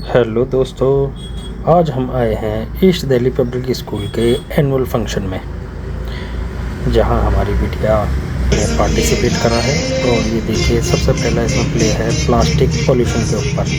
Hello दोस्तों, आज हम आए हैं ईस्ट दिल्ली पब्लिक स्कूल के एनुअल फंक्शन में, जहां हमारी बिटिया ने पार्टिसिपेट करा है। और ये देखिए, सबसे पहला इसमें प्ले है प्लास्टिक पॉल्यूशन के ऊपर।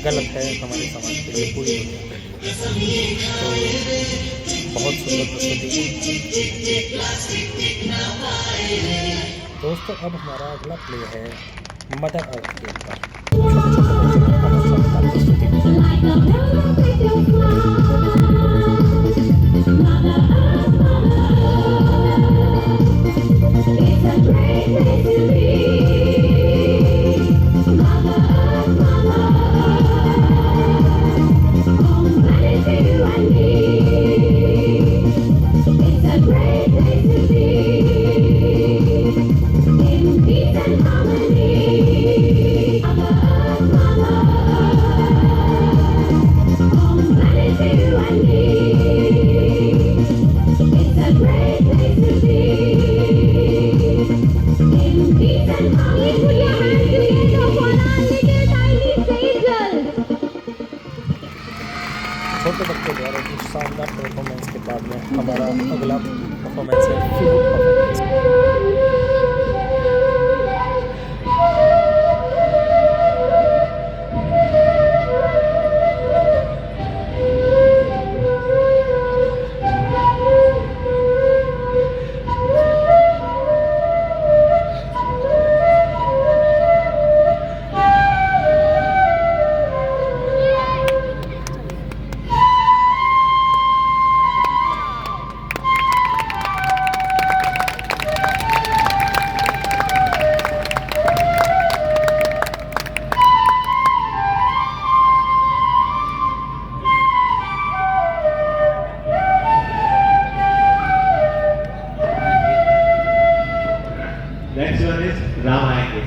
गलत है हमारे समाज के लिए, पूरी दुनिया के लिए। तो बहुत सुंदर प्रस्तुति दोस्तों। अब हमारा अगला प्ले है मदर अर्थ के ऊपर। It's a great place to be. Next one is Ram आएंगे.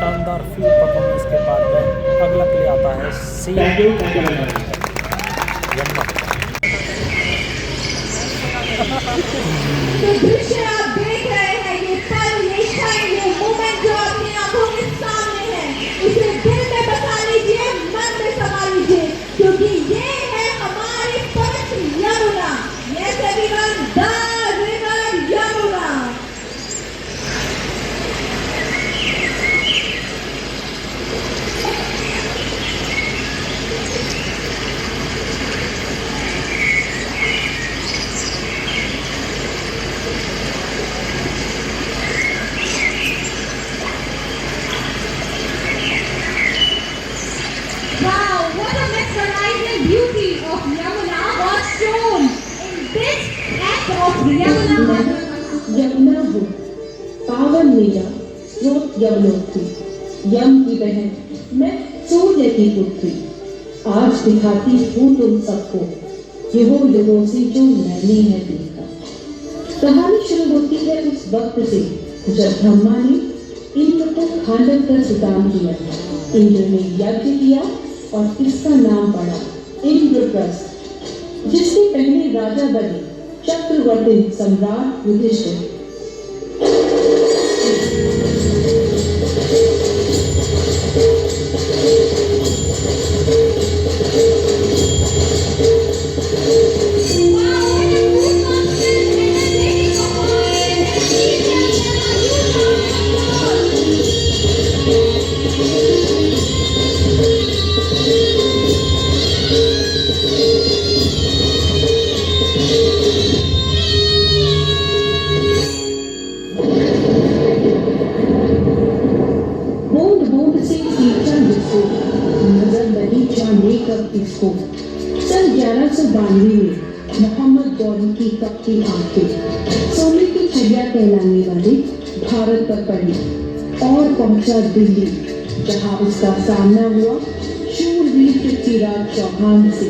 शानदार फील्ड परफॉर्मेंस के बाद में अगला प्ले आता है सी तो दृश्य आप देख रहे हैं, ये पल, ये क्षण, ये मोमेंट जो आपकी आंखों के सामने है, इसे दिल में बसा लीजिए, मन में समा लीजिए, क्योंकि ये है हमारी पवित्र Yamuna. Yes everyone, the river Yamuna. Wow, what a mesmerizing beauty of Yamuna was shown in this act of Yamuna. Yamuna हो पावन लीला स्रोत यमुनोत्री, यम की बहन मैं सूर्य की पुत्री, आज दिखाती हूँ तुम सबको युगों से जो मैंने है देखा. कहानी शुरू होती है उस वक्त से जब ब्रह्मा ने इंद्र को खांडव कर सुदान किया. इंद्र ने यज्ञ किया और इसका नाम पड़ा इंद्रप्रस्थ, जिसके पहले राजा बने चक्रवर्ती सम्राट युधिष्ठिर. इसको सन 1192 में मोहम्मद गौरी की कपटी आंखें सोने की चिड़िया कहलाने वाली भारत पर पड़ी और पहुंचा दिल्ली, जहां उसका सामना हुआ शूरवीर पृथ्वीराज चौहान से.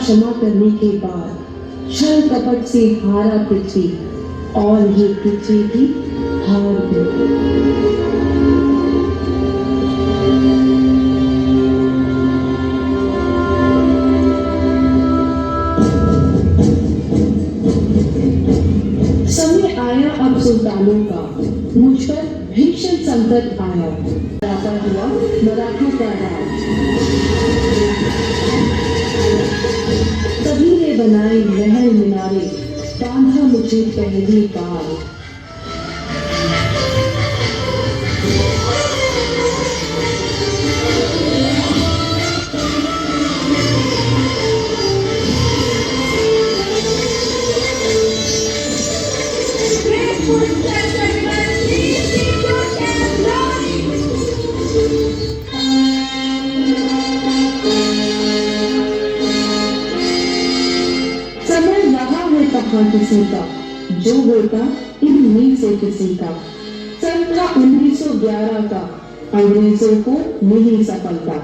क्षमा करने के बाद छल कपट से हारा पृथ्वी और ये पृथ्वी भी हार गई. समय आया अब सुल्तानों का, मुझ पर भीषण संकट आया. हुआ मराठों का राज, सभी ने बनाए महल मीनारे, बांधा मुझे पहली बार. किसी का जो होता इन्हीं से किसी का. सन था 1911 का, अंग्रेजों को नहीं सफलता.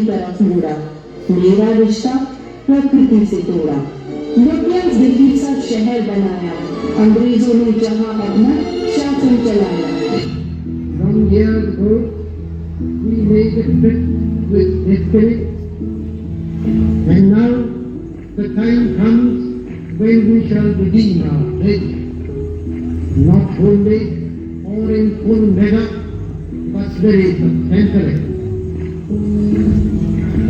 तरफ मुड़ा, मेरा रिश्ता प्रकृति से तोड़ा। मुगलों दिल्ली सा शहर बनाया, अंग्रेजों ने जहां अपना शासन चलाया। Long years ago, we made a trip with destiny, and now the time comes when we shall begin our pledge, not wholly or in full measure, but very substantially.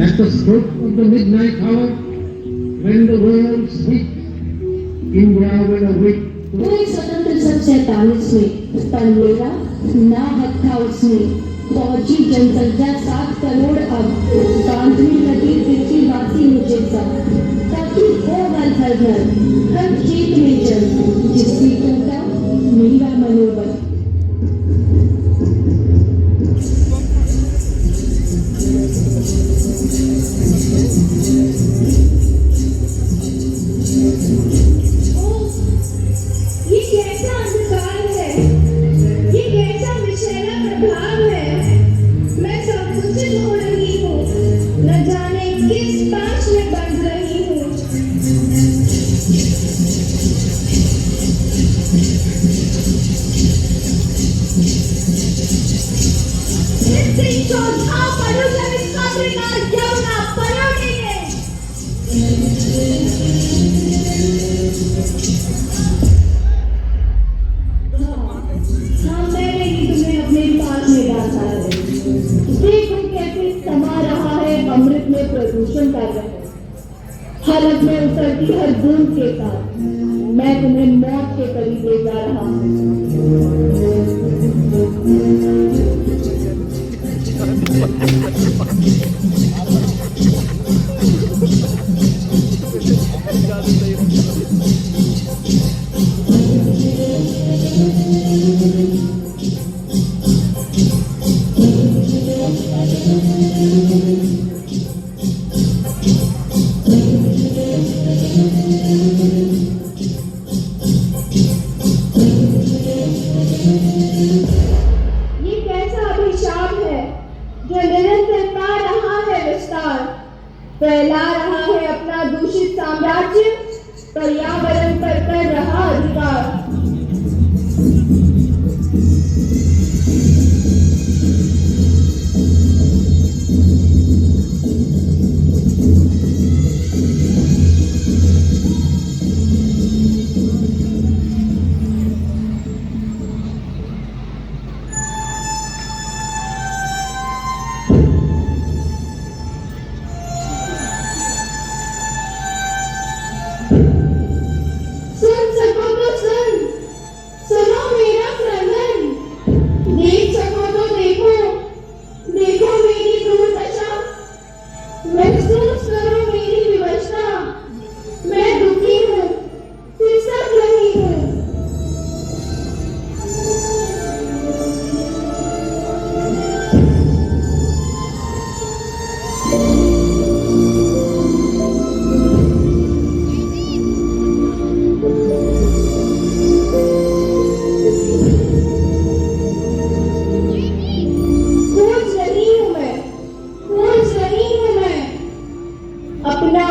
At the stroke of the midnight hour, when the world sleeps, India will awake. हुई स्वतंत्र 1947 में, पर मेरा ना हक था उसमें। फौजी जनसंख्या 7 करोड़, अब गांधी नदी वासी मुझे सब, ताकि हो हर घर हर खेत में जल, जिसकी टूटा मेरा मनोबल। ये कैसा अंधकार है, ये कैसा विषैला प्रभाव है। मैं संकुचित हो रही हूँ, न जाने किस पाश में बंध रही हूँ। अमृत में प्रदूषण कर रहे हैं, हलक में उतरती हर बूंद के साथ मैं तुम्हें मौत के करीब ले जा रहा ये कैसा अभिशाप है जो निरंतर पा रहा है विस्तार, फैला रहा है अपना दूषित साम्राज्य, पर्यावरण पर कर रहा अधिकार। सुन सको तो सुन, सुनो मेरा क्रंदन, देख सको तो देखो, देखो मेरी दुर्दशा, महसूस करो मेरी विवशता। मैं दुखी हूँ, सिसक रही हूँ। अपना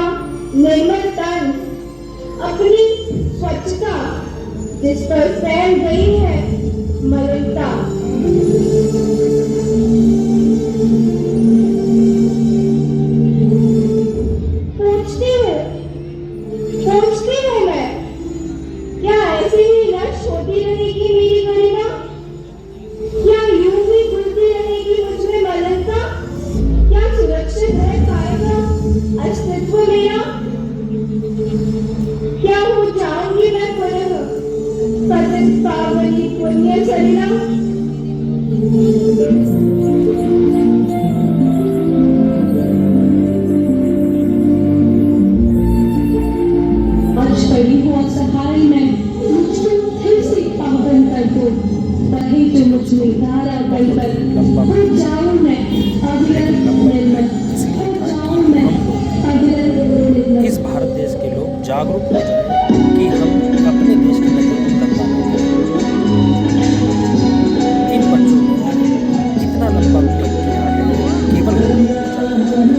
निर्मल तन, अपनी स्वच्छता, जिस पर फैल गई है मलिनता। पूछती हूँ मैं, क्या ऐसे ही नष्ट होती रहेगी मेरी गरिमा? क्या यूं ही घुलती रहेगी मुझमें मलिनता? क्या सुरक्षित रह पाएगा अस्तित्व मेरा? क्या हो जाऊंगी मैं पुनः पतित पावनी पुण्य सलिला?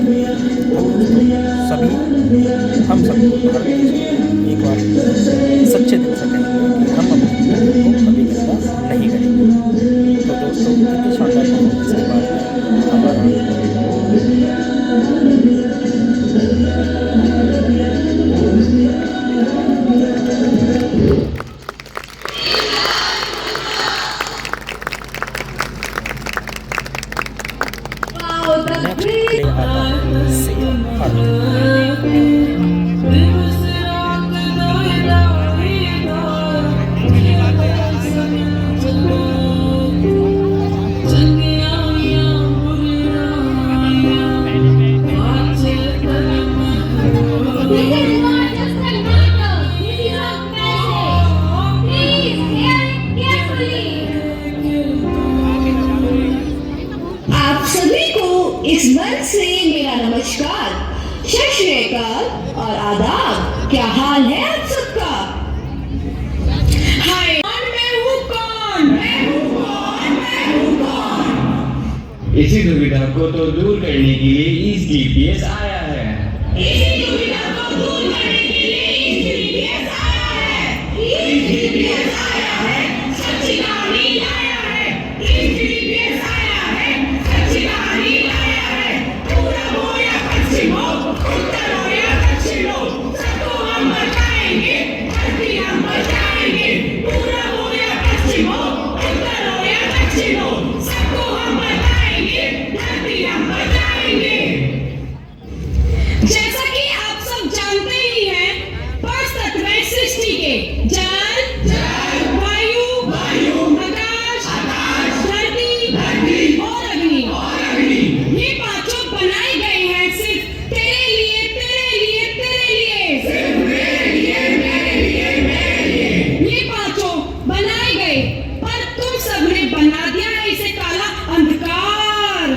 सभी हम सब एक बार सच्चे दिल से कहेंगे कि हम अपनी को कभी गंदा नहीं करेंगे। तो दोस्तों, इतनी शानदार परफॉर्मेंस के बाद हमारा Wow, the next great play आता है save earth. This is not just a matter. This is a message. Please hear it carefully. आप सभी को इस मंच से मेरा नमस्कार, सत श्री अकाल और आदाब। क्या हाल है आप सबका? हाय, मैं हूँ कौन? इसी दुविधा को तो दूर करने के लिए इस GPS आया है। इसी दुविधा को दूर करने के लिए इस GPS आया है। इस GPS आया है, सच्ची कहानी लाया है। इस GPS आया है, सच्ची कहानी लाया है। पूरब हो या पश्चिम हो, उत्तर हो या दक्षिण हो, सबको हम बताएंगे, धरती हम बचाएंगे। पूरब हो या पश्चिम हो, उत्तर हो या दक्षिण हो, सबको हम बताएंगे, धरती हम बचाएंगे। जैसा कि आप सब जानते ही हैं, 5 तत्व हैं सृष्टि के। जल, वायु, आकाश, धरती और अग्नि। ये पांचों बनाए गए हैं सिर्फ तेरे लिए, तेरे लिए, तेरे लिए। सिर्फ मेरे लिए, मेरे लिए, मेरे लिए। ये पांचों बनाए गए, पर तुम सबने बना दिया है इसे काला अंधकार।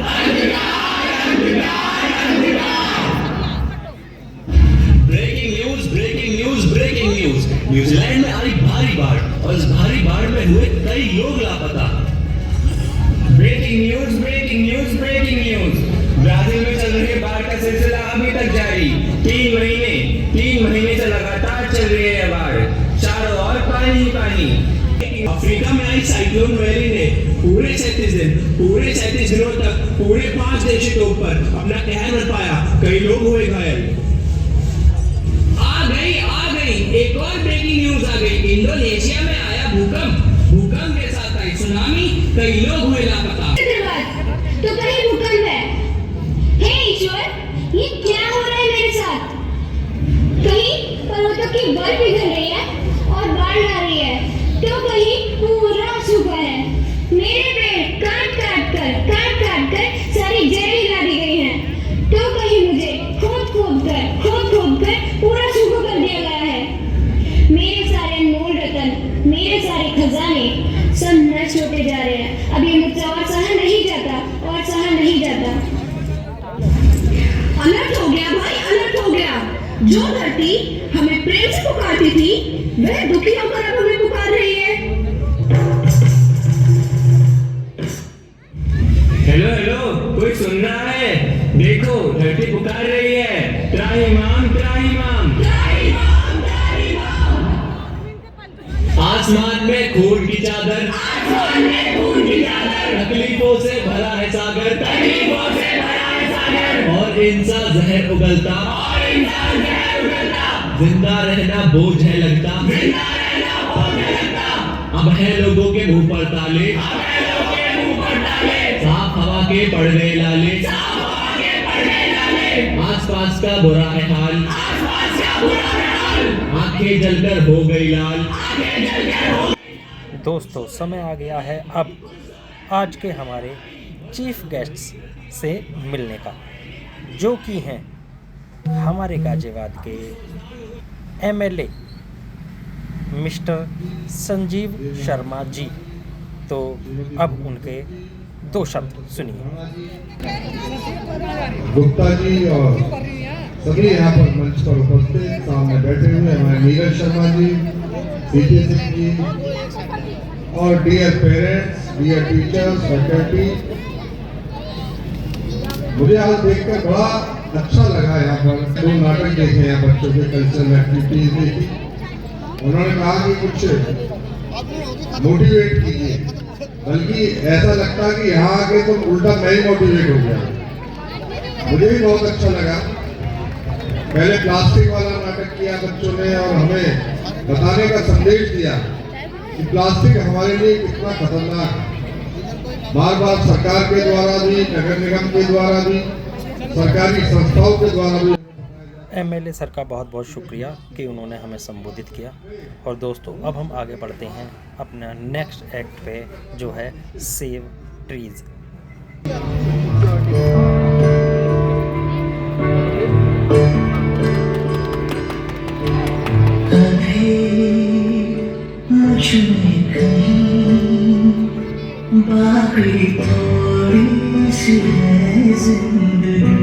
Breaking news. न्यूजीलैंड में आई भारी बाढ़ और इस भारी बाढ़ में हुए कई लोग लापता। Breaking news. ब्राजील में चल रही बाढ़ का सिलसिला अभी तक जारी। 3 महीने से लगातार चल रही है बाढ़, चारों ओर पानी ही पानी। अफ्रीका में आई साइक्लोन वैली ने पूरे 37 दिनों तक पूरे 5 देशों के ऊपर अपना कहर बरपाया। कई लोग हुए घायल। आ गई एक और ब्रेकिंग न्यूज आ गई। इंडोनेशिया में आया भूकंप के साथ आई सुनामी, कई लोग हुए लापता। तो कहीं भूकंप है। हे ईश्वर, ये क्या हो रहा है मेरे साथ? कहीं पर्वतों की बर्फ पिघल रही है और बाढ़ आ रही है, तो कहीं पूरा सूखा है। मेरे पेड़ काट कर सारी जड़ें हिला दी गई हैं, तो कहीं मुझे खोद कर पूरा सूखा कर दिया गया है। मेरे सारे अनमोल रतन, मेरे सारे खजाने सब नष्ट होते जा रहे हैं। अब ये मुझसे और सहा नहीं जाता। अनर्थ हो गया भाई, अनर्थ हो गया। जो धरती हमें प्रेम से पुकारती थी, वह दुखी होकर अब हमें पुकार रही है। हेलो, कोई सुन रहा है? देखो, धरती पुकार रही है, त्राहिमाम। आसमान में खून की चादर, तकलीफों से भरा है सागर, और इंसान जहर उगलता, जिंदा रहना बोझ है लगता। अब है लोगों के मुंह पर ताले, साफ हवा के पड़ गए लाले, आसपास का बुरा है हाल, आंखें जलकर हो गई लाल। दोस्तों, समय आ गया है अब आज के हमारे चीफ गेस्ट्स से मिलने का, जो कि हैं हमारे गाजियाबाद के MLA मिस्टर संजीव शर्मा जी। तो अब उनके 2 शब्द सुनिए। गुप्ता जी और सभी यहाँ पर मंच पर उपस्थित सामने बैठे हुए हमारे नीरज शर्मा जी, सीपी सिंह जी और dear parents, dear teachers, faculty, मुझे आज देखकर बड़ा अच्छा लगा यहाँ पर 2 नाटक देखे हैं बच्चों के, कल्चरल एक्टिविटीज देखी। उन्होंने कहा कि कुछ मोटिवेट कीजिए, बल्कि ऐसा लगता है कि यहाँ आके तो उल्टा मैं ही मोटिवेट हो गया। मुझे भी बहुत अच्छा लगा। पहले प्लास्टिक वाला नाटक किया बच्चों ने और हमें बताने का संदेश दिया कि प्लास्टिक हमारे लिए कितना खतरनाक है। बार बार सरकार के द्वारा भी, नगर निगम के द्वारा भी, सरकारी संस्थाओं के द्वारा भी। एमएलए सर का बहुत बहुत शुक्रिया कि उन्होंने हमें संबोधित किया। और दोस्तों अब हम आगे बढ़ते हैं अपना नेक्स्ट एक्ट पे, जो है सेव ट्रीज। बाकी थोड़ी सी है जिंदगी,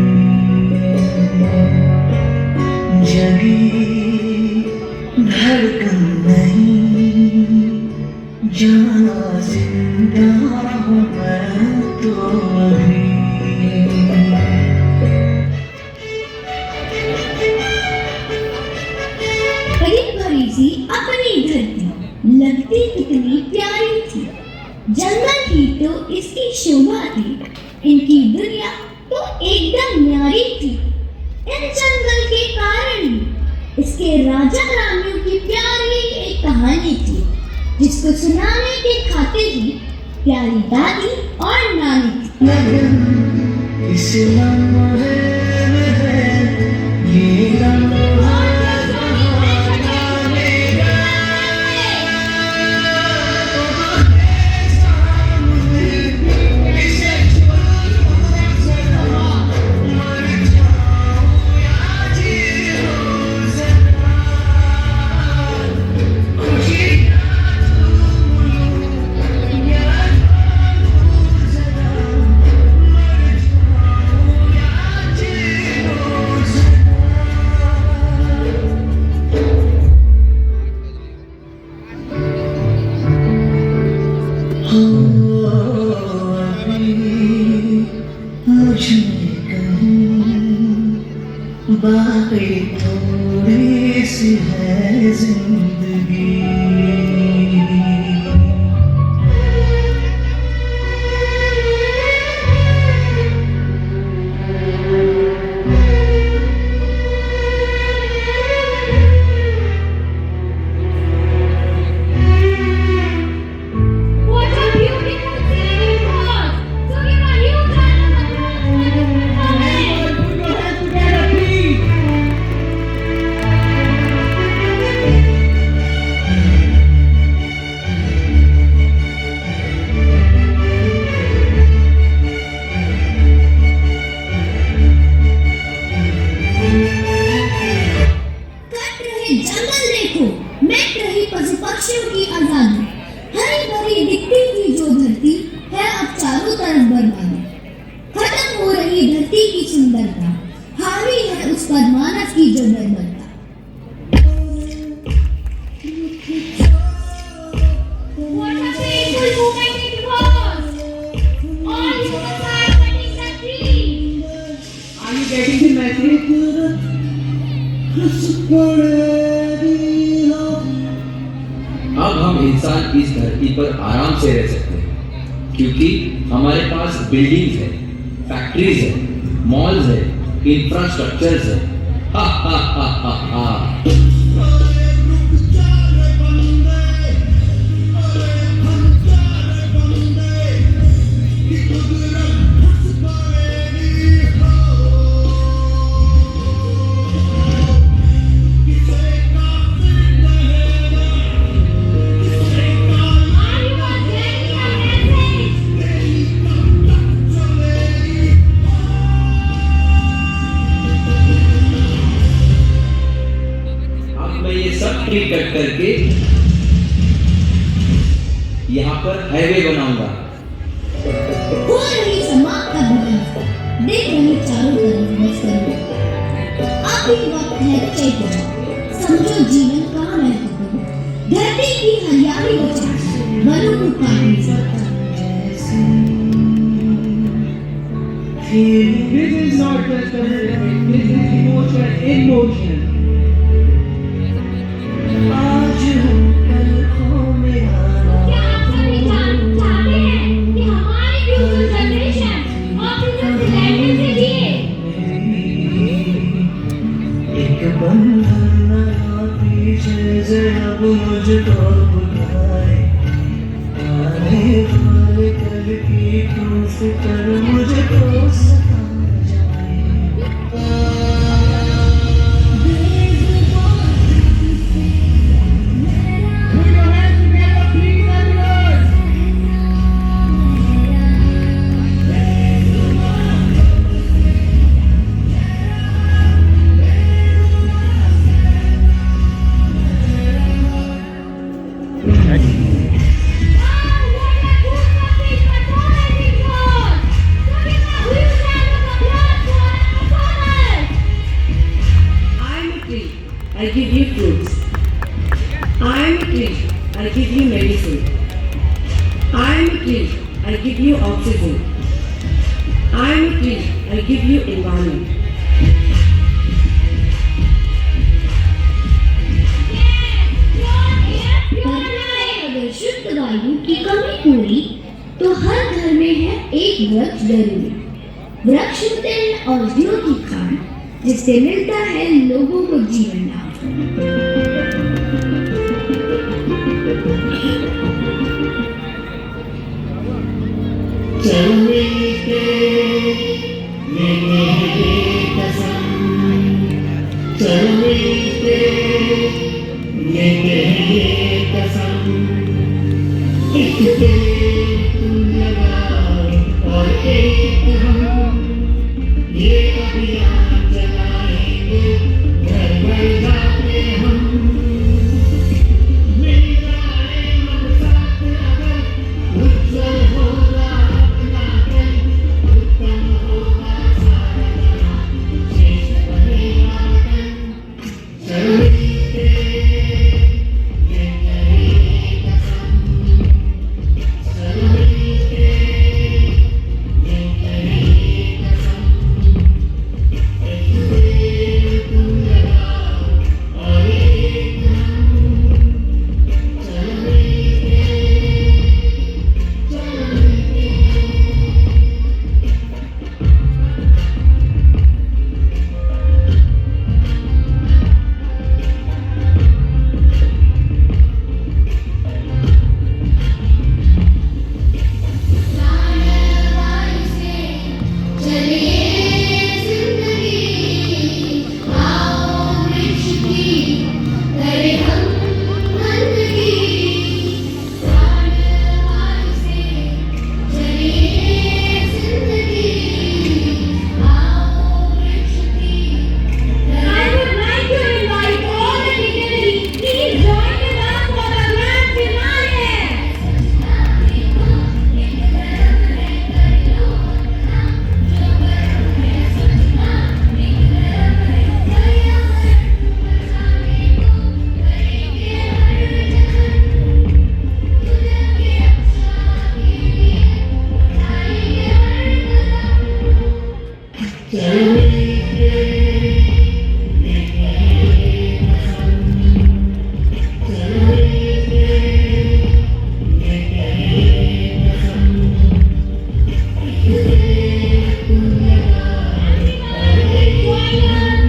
जगी धड़कन नहीं, जाना जिंदा हूँ मैं तो अभी। करीब भरी सी अपनी धरती लगती कितनी प्यारी थी, जंगल ही तो इसकी शोभा थी, इनकी दुनिया तो एकदम न्यारी थी। इन जंगल के कारण इसके राजा रानियों की प्यारी एक कहानी थी, जिसको सुनाने के खातिर ही प्यारी दादी और नानी थी। इस लम्हे में है ये लम्हा बाकी थोड़ी सी है जिंदगी। अब हम इंसान इस धरती पर आराम से रह सकते हैं, क्योंकि हमारे पास बिल्डिंग्स है, फैक्ट्रीज है, मॉल्स है, इंफ्रास्ट्रक्चर्स है। हा हा हा हा हा। कट करके यहाँ पर हाईवे बनाऊंगा। हो रही समाप्त अभियान, देख रही चारों तरफ मस्ती। अभी वक्त है चेतना, समझो जीवन का महत्व, धरती की हरियाली बचाओ, वनों को काटने से। feeling. This is not just a feeling, this is emotion in motion. आज हो कल हो मेरा क्या आप सभी चाहते हैं कि हमारी फ्यूचर जनरेशन ऑक्सीजन सिलेंडर से जिए? एक बंधन नया पीछे से अब मुझको बुलाए, आने वाले कल की ठोस कर मुझको सता जाए। Put your hands together, please, everyone. I'm a tree, I give you fruits. I'm a tree, I give you medicine. I'm a tree, I give you oxygen. I'm a tree, I give you environment. अगर शुद्ध वायु की कमी पूरी तो हर घर में है एक वृक्ष जरूरी। वृक्ष होते हैं औषधियों की खान, जिससे मिलता है लोगों को जीवन दान। चल मिलके लेंगे ये कसम, चल मिलके लेंगे ये कसम, एक पेड़ तुम लगाओ और एक हम, ये अभियान चलाएंगे घर घर जाके हम। मिल जाए हम साथ अगर उज्जवल होगा अपना कल, उत्तम होगा सारा जहां, श्रेष्ठ बनेगा वतन। चल मिलके लेंगे ये कसम, चल मिलके लेंगे ये कसम, एक पेड़ तुम लगाओ और एक हम, चल मिलके चल मिलके। I would like to invite all the dignitaries, please join with us for the grand finale. चल मिलके लेंगे ये कसम, चल मिलके लेंगे ये कसम, एक पेड़ तुम लगाओ और एक हम,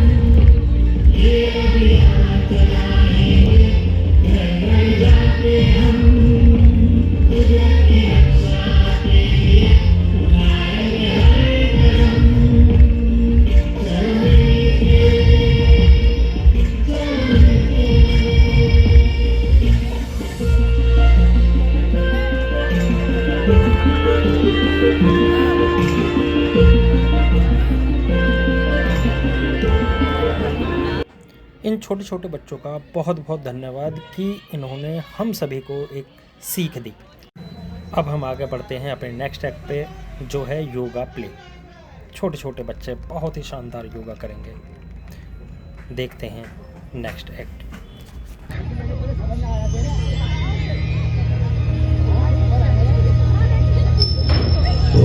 ये अभियान चलाएंगे घर घर जाके हम, कुदरत की रक्षा के लिए उठाएंगे हर कदम। चल मिलके चल मिलके। इन छोटे छोटे बच्चों का बहुत बहुत धन्यवाद कि इन्होंने हम सभी को एक सीख दी। अब हम आगे बढ़ते हैं अपने नेक्स्ट एक्ट पे, जो है योगा प्ले। छोटे छोटे बच्चे बहुत ही शानदार योगा करेंगे। देखते हैं नेक्स्ट एक्ट। ओ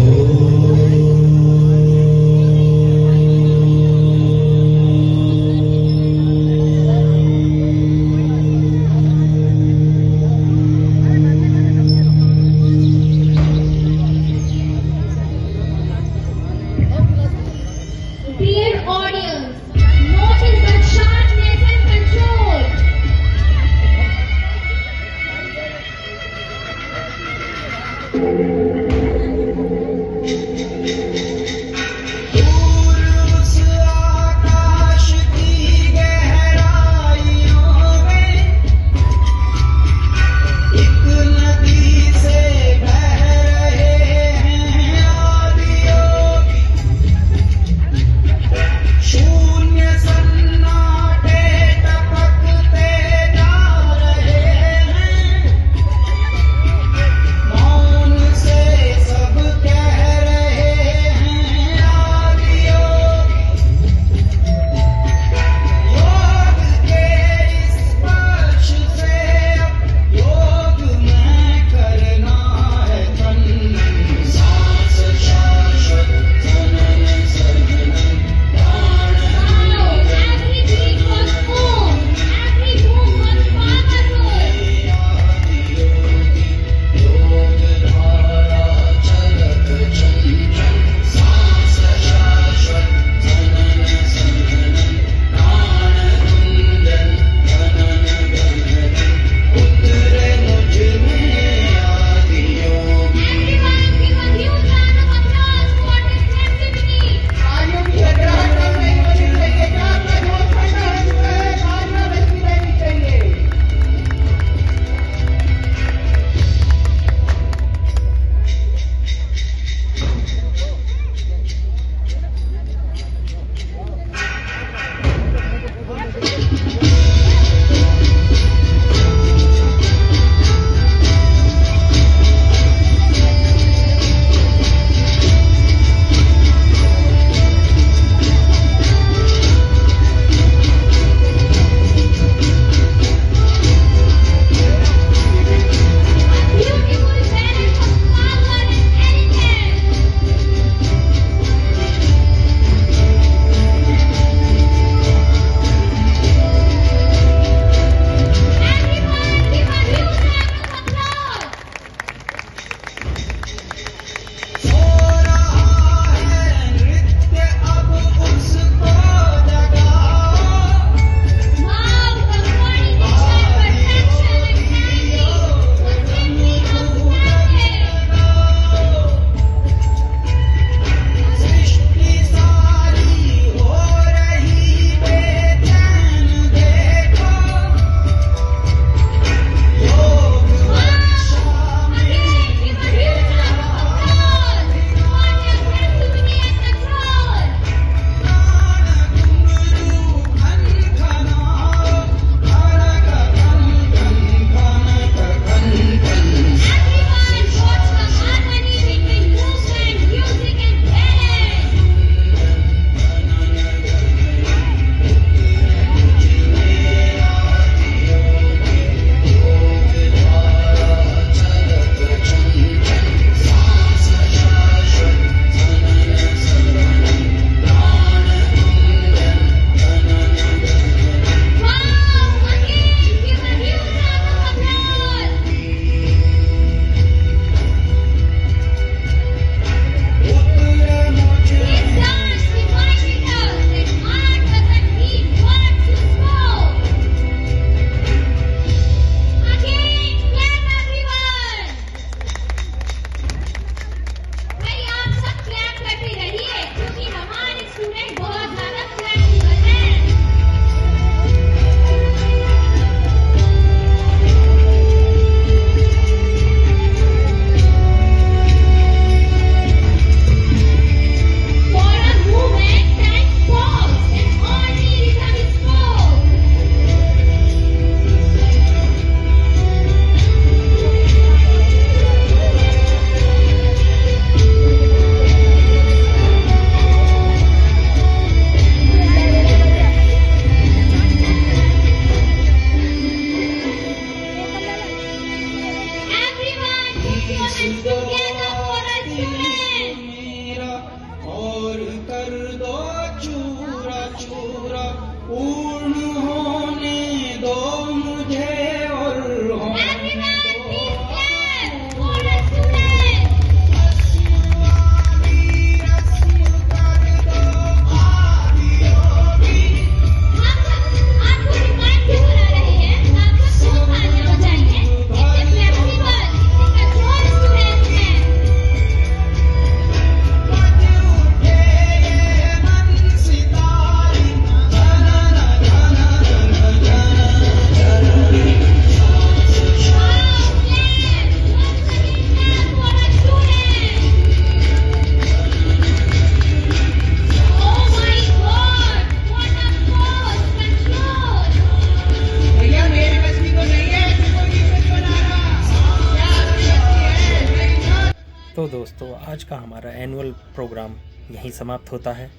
तो दोस्तों आज का हमारा एनुअल प्रोग्राम यहीं समाप्त होता है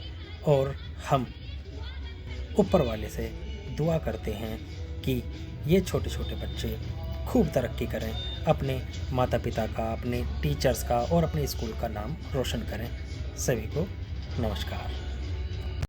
और हम ऊपर वाले से दुआ करते हैं कि ये छोटे छोटे बच्चे खूब तरक्की करें, अपने माता पिता का, अपने टीचर्स का और अपने स्कूल का नाम रोशन करें। सभी को नमस्कार।